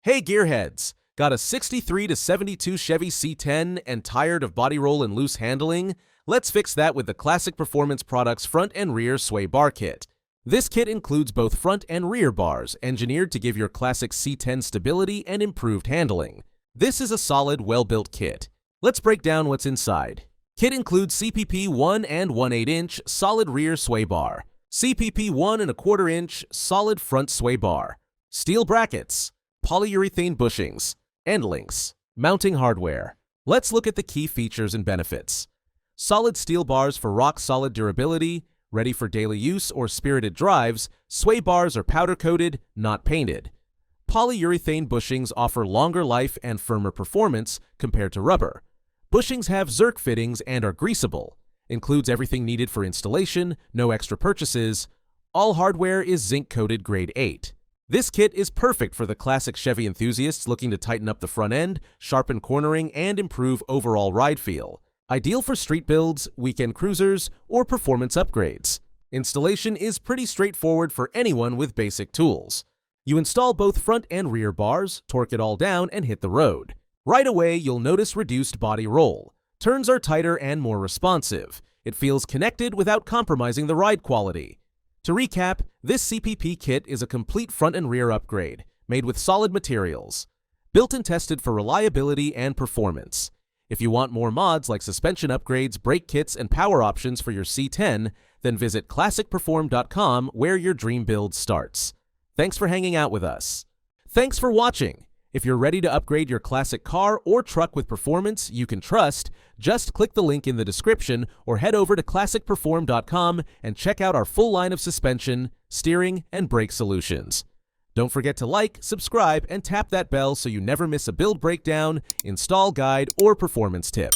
Hey gearheads! Got a 63 to 72 Chevy C10 and tired of body roll and loose handling? Let's fix that with the Classic Performance Products front and rear sway bar kit. This kit includes both front and rear bars, engineered to give your classic C10 stability and improved handling. This is a solid, well-built kit. Let's break down what's inside. Kit includes CPP 1 and 1/8 inch solid rear sway bar, CPP 1 and 1/4 inch solid front sway bar, steel brackets, polyurethane bushings, end links, mounting hardware. Let's look at the key features and benefits. Solid steel bars for rock-solid durability, ready for daily use or spirited drives. Sway bars are powder-coated, not painted. Polyurethane bushings offer longer life and firmer performance compared to rubber. Bushings have Zerk fittings and are greasable. Includes everything needed for installation, no extra purchases. All hardware is zinc-coated grade 8. This kit is perfect for the classic Chevy enthusiasts looking to tighten up the front end, sharpen cornering, and improve overall ride feel. Ideal for street builds, weekend cruisers, or performance upgrades. Installation is pretty straightforward for anyone with basic tools. You install both front and rear bars, torque it all down, and hit the road. Right away, you'll notice reduced body roll. Turns are tighter and more responsive. It feels connected without compromising the ride quality. To recap, this CPP kit is a complete front and rear upgrade, made with solid materials. Built and tested for reliability and performance. If you want more mods like suspension upgrades, brake kits, and power options for your C10, then visit ClassicPerform.com where your dream build starts. Thanks for hanging out with us. Thanks for watching. If you're ready to upgrade your classic car or truck with performance you can trust, just click the link in the description or head over to ClassicPerform.com and check out our full line of suspension, steering, and brake solutions. Don't forget to like, subscribe, and tap that bell so you never miss a build breakdown, install guide, or performance tip.